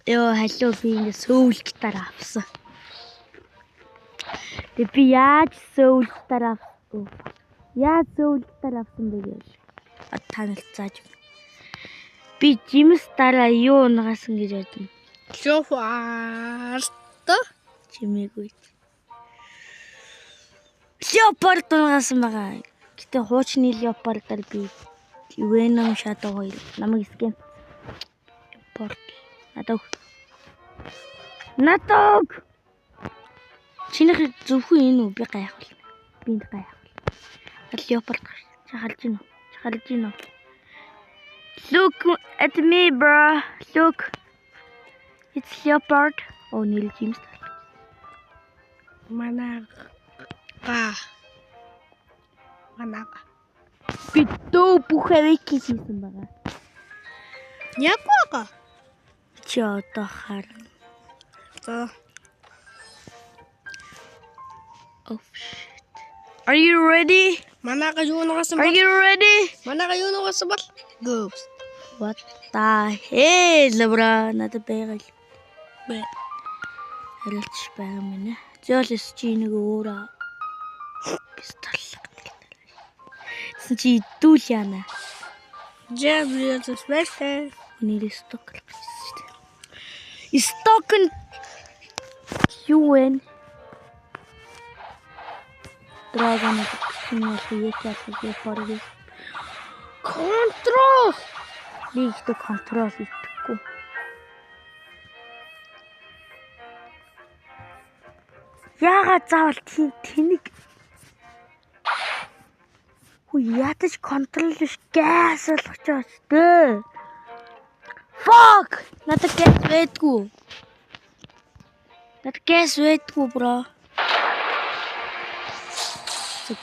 Ёо халуу би ингэ сөүл гитар авсан. Тэг би яаж сөүл гитар авсан бэ гэж танилцааж байна. Би жимс дараа юу унгасан гэж бодно. Леопард Чимээгүй. Леопард унгасан байгаа. Гэтэ хуучны леопардаар би Venom Shadow 2 намайг скэм. Леопард. Натог. Чинийх зөвхөн энэ үү? Би гайхвал. Би энд гайхвал. Леопард чахалж гинөө. Look at me, bro. Look. It's leopard. Oh, Neil James. Манага. Битүү бүхэвик хийсэн байгаа. Яг байгаа. Чи одоо харна. Oh shit. Are you ready? Манага юу нугасан Are бол? you ready? Манага юу нугасан бол? Go. What the hell, bro? Надад байгаал. Бэ. Харилч байгаа мэнэ. Зөөлс чи нэг өөрөө пистол. Чи дүүл яана. Жабриэлс спешл. Нэр сток гэсэн шүү дээ. Сток нь юу вэ? Драгон контрол. Би их контрол хийхгүй. Яагаад заавал тэнэг ядаж контрол биш газ болгоч дээ. Fuck! Надад газ байдгүй, бро.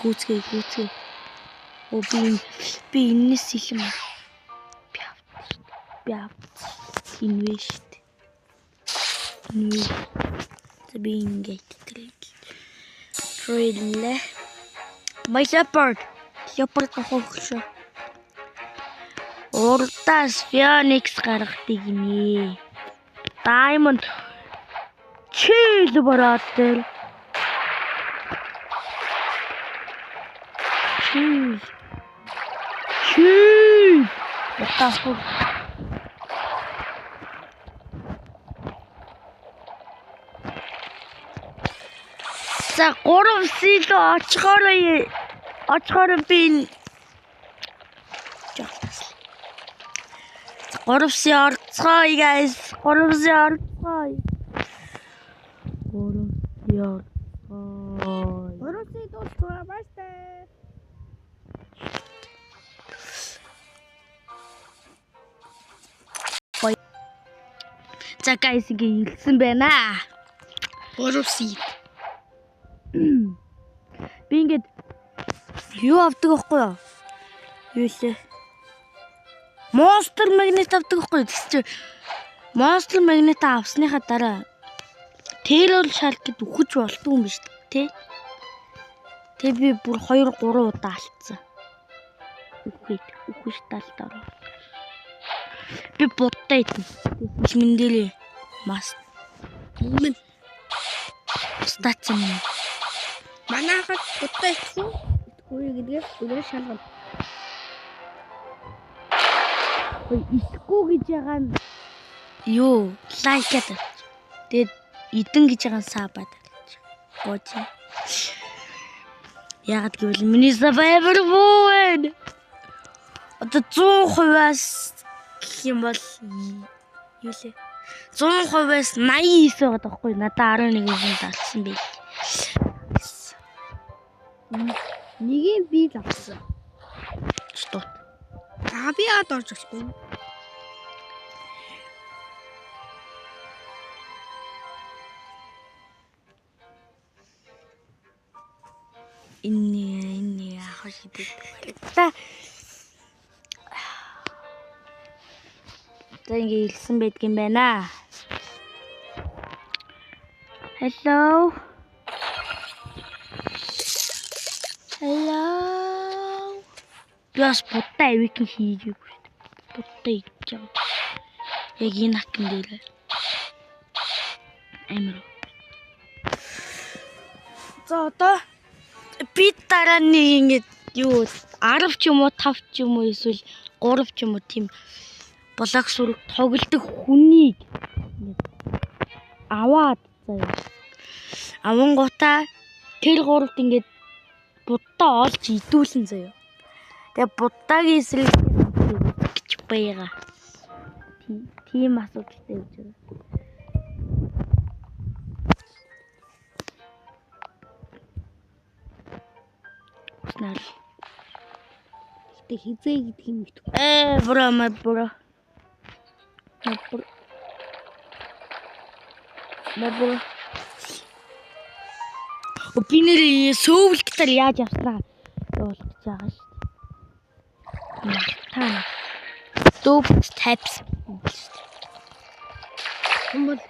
Гүцгээ. Оо би энэс илэм. Би инвэ штт. Би ингээд триллэ. My leopard. Leopard хохшоо. Урдаас Phoenix гаргадаг гинэ. Diamond чил бараатэр. Чил. Батах. За 3 сил очихоор би 3 сил орцгоё guys. 3 сил орцгоё. 3 сил дуусгаа баста. За guys ингэ илсэн байна. 3 сил. Би ингээд юу авдаг байхгүй юу? Юу лээ? Monster Magnet авдаг байхгүй юу? Тэгс чи Monster Magnet авсныхаа дараа Terror Shark гэд үхэж болдгүй юм биш үү? Тэ би бүр 2-3 удаа алдсан. Үхэж талдаа. Би будтай идэн. Миндэлээ. Мас. Өмнө стацэн. манайхад будтай итгэв. Итгэхгүй гэдгээр бүгд шалгав. Итгэхгүй гэж байгаа нь юу? Лайкад. Тэгээд идэн гэж байгаа нь сабад. Гоч. Яагаад гэвэл миний survivor вэн. Одоо 100%-аас гэх юм бол юу лээ? 100%-аас 89 байгаа байхгүй надад 11% алдсан байл. Нэгийг би л авсан. Что? Би ад орж өгсөн. Инне хашид. За ингэ илсэн байдгийм байна. Hello. Яс будтай авик хийгээгүй шүү дээ. Будтай идэж байгаа. Яг энэ хакин дээр. Амар. За одоо би дараа нэг ингэж юу 10 ч юм уу 5 ч юм уу эсвэл 3 ч юм уу тийм блок сүрэг тоглодог хүнийг аваад заяа. Авангуудаа тэр гуравт ингэж буддаа олж идүүлэн заяа. Тэгээ буддагийн эсрэг гэж байгаа. Тийм асуудалтай гэж байна. Уснаар. Гэтэ хизээ гэдэг юм их. Бро. Би нэр сөөвлөлтөөр яаж авсраа явуулж байгаа шүү дээ. Таа. Dope types. Хэмбэл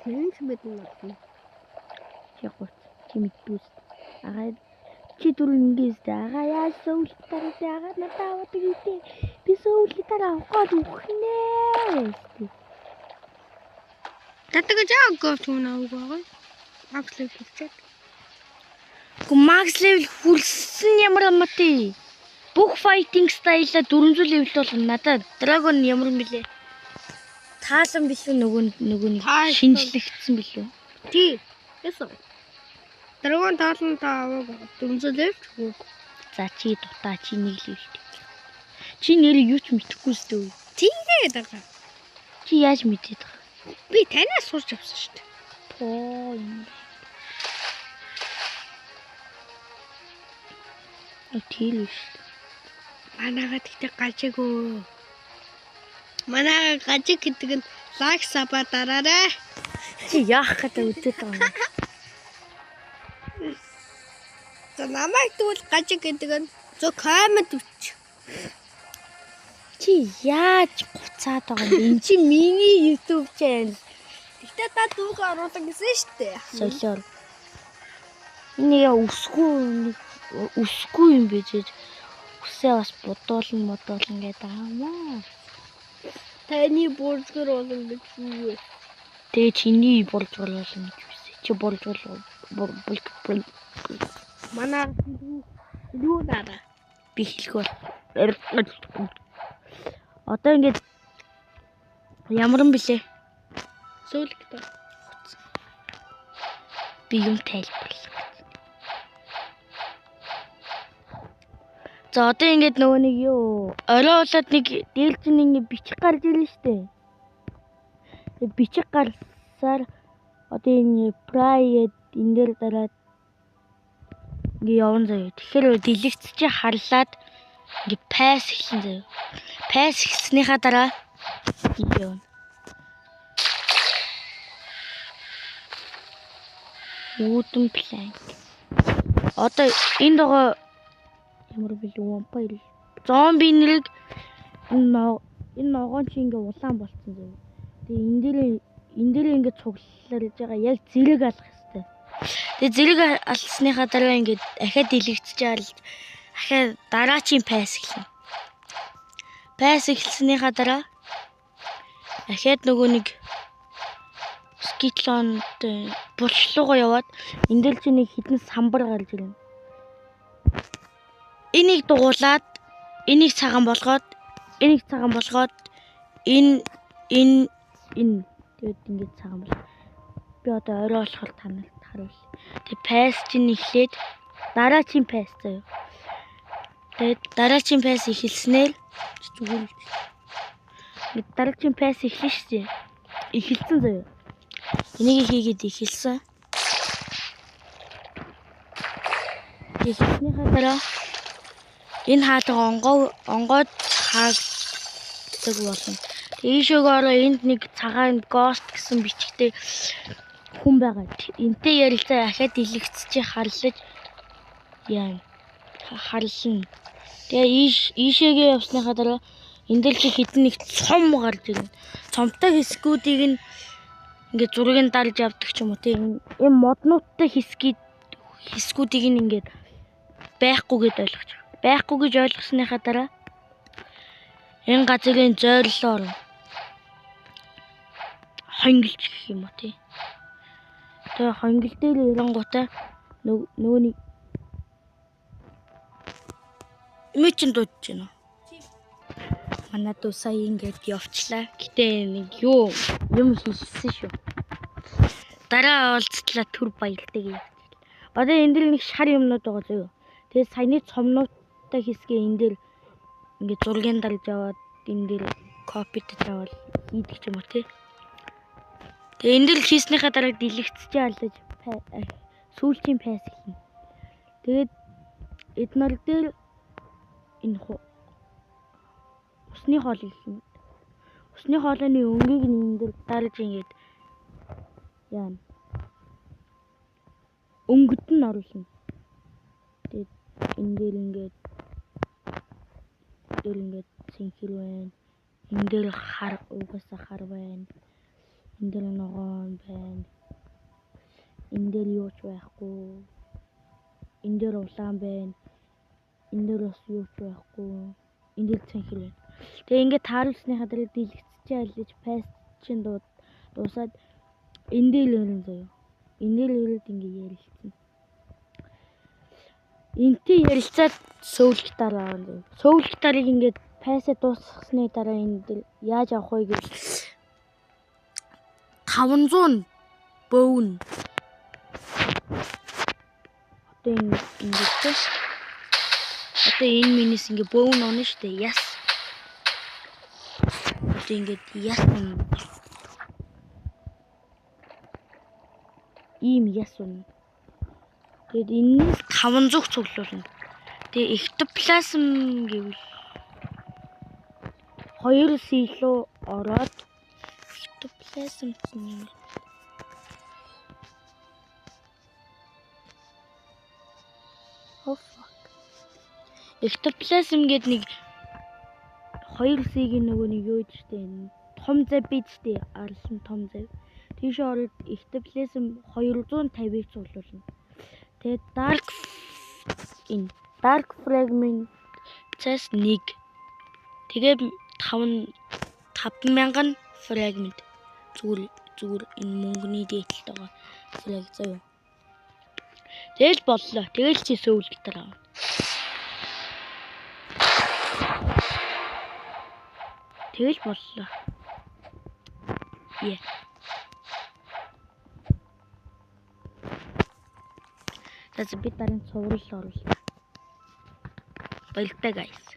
хэнч мэднэ. Яг гоо чимэгдүүс. Агаа чи дөрөв ингэжтэй. Агаа яаж сөөвлөлтөөр яагаад надад аваад игээ. Би сөөвлөлтөөр авах үхнээ. Татага жаагаа түүнээ байгаа. Макс левел хийчихээ. Макс левел хүрсэн ямар юм бэ? Бүх fighting style-а 400 level бол надад Dragon ямар юм бэлээ? Таалан биш үү нөгөө нэг шинжлэгдсэн билүү? Тий. Ясаа. Dragon таалан тааваа 400 level. За чи дутаа чи нэг level. Чи нэр юу ч мэдэхгүй шүү дээ. Тэгээд байгаа. Чи яаж мэдээд байгаа? Би танаас сурч авсан шүү дээ. Оо юм. Тийм шүү. Манайгаа тэгтээ гажаагүй. Манайгаа гажиг гэдэг нь лайк саба дараарай. Чи яах гэдэг үзээд байгаа юм. За намайг тэгвэл гажиг гэдэг нь зөв коммент өч. Чи яаж буцаад байгаа юм? Энд чи миний YouTube channel. Тэгтээ та дүүгээ оруулах гэсэн шүү дээ. Солиор. Энэ яа үсгүй юм бижиж. Үсээ бас бодуулна гэдэг аамаа. Таны буржгэр болно гэж юу вэ? Тэгээ чиний буржгэр болно гэж үсэ. Чи буржгэр Манай юу даа? би хэлэхгүй. Одоо ингэж ямар юм бэлээ? Сөүлгтэй. Би юм тайлбарлах. За одоо ингэж нөгөө нэг юу орой болоод нэг дээлж нэг бичих гарч ирлээ штэ. Тэгээ бичих гарсаар одоо энэ прайд энэ дээр дараад ингээ явна заяа. Тэгэхээр дэлгэц чи харлаад ингээ пасс эхэлсэн заяа. Пасс эхэлснийхаа дараа явна. Wooden plank. Одоо энэ дого ямар бэлээ вампир. Зомби нэрийг энэ ногоон чи ингээ улаан болцсон заяа. Тэгээ энэ дээр ингээ цуглуулж байгаа яг зэрэг алах хэвээр. Тэгээ зэрэг алсныхаа дараа ингээ дахиад дэлгэцчээл дахиад дараачийн пасс эхэлнэ. Пасс эхэлснийхаа дараа дахиад нөгөө нэг скитлонд булшлуугаа яваад энэ дээр чи нэг хідэн самбар гарч ирнэ. Энийг дугуулад энийг цагаан болгоод энэ тэгээд ингээд цагаан бол. Би одоо орой болохоор танарт харуул. Тэг пасс чинь эхлээд дараачийн пасс заяа. Тэгээд дараачийн пасс эхэлснээр зүгээр л. Дараачийн пасс эхэлнэ шүү дээ. Эхэлсэн заяа. Энийг хийгээд эхэлсэн. Эхлснийхаа дараа энэ хаалга онгоод хаагддаг болно. Ийшөөгөөрөө энд нэг цагаан ghost гэсэн бичгтэй хүн байгаа. Энтэй ярилцаа ахаад дэлгэцчээ харлаж яа харлна. Тэгээ ийшээгээ явсныхаа дараа энэ дээр чи хідэн нэг цом гарч ирнэ. Цомтой хэсгүүдийг нь ингээд зургийг дарж явдаг ч юм уу тийм энэ моднуудтай хэсгүүдийг нь ингээд байхгүй гэж ойлгож байгаа. Байхгүй гэж ойлгосныхаа дараа энэ газрын зойрлоор хонгилж гэх юм уу тий. Тэгээ хонгил дээр ирэнгуутаа нөгөөний эмээ чин дуудаж байна уу? Манай дүү сая ингээд явчлаа. Гэтэ нэг юм хийсэн шүү. Дараа уулзтлаа түр баяртай гэж. Одоо энэ дэр нэг шар юмнууд байгаа зөө. Тэгээ саяны цомнуудтай хэсгээ энэ дэр ингээд зургийн дарж аваад энэ дэр копитж аваад хийдэг ч юм уу тий. Тэгээ энэ дэр хийснийхаа дараа дэлгэцчээ алдаж сүүлчийн пас хийн. Тэгээд эднэр дээр энэ усны хоол хийн. Усны хоолойны өнгийг энэ дэр дарж ингээд яана. Өнгөд нь оруулна. Тэгээд энэ дээр ингээд цэнхэр байна. Энэ дээр угаасаа хар байна. Энэ дээр ногоон байна. Энэ дээр юу ч байхгүй. Энэ дээр улаан байна. Энэ дээр бас юу ч байхгүй. Энэ дээр цэнхэр байна. Тэгээ ингээд тааруулсныхаа дараа дэлгэцчээ алж паст чин дуусаад энэ дээр ирэн заяа. Энэ дээр ирээд ингээд ярилцсан. Энтэй ярилцаад сөүл гитар аваад заяа. Сөүл гитарыг ингээд пасаа дуусгасны дараа энэ дээр яаж авах вэ гэж 500 бөөн. Одоо ингээд одоо энэ минис ингээд бөөн онно штэ яс. Одоо ингээд яс ийм яс үнэ. Тэгээд энэс 500 цуглуулна. Тэгээ эктоплазм гэвэл 2 силу ороод эктоплазм юм. Эктоплазм гэдэг нэг 2 сигийн нөгөө нэг юу гэж штэ том зав бид штэ арлан том зав. Тийш ороод эктоплазм 250-ыг цуглуулна. Тэгээд dark fragment цэс 1. Тэгээд 5000 fragment зүгээр энэ мөнгөний дээдлэлт байгаа фраг заяа. Тэгэл боллоо. Тэгэл чи сөүл гитар аа. Тэгэл боллоо. Яа. За би дараагийн цуврал оруулаа. Баяртай guys.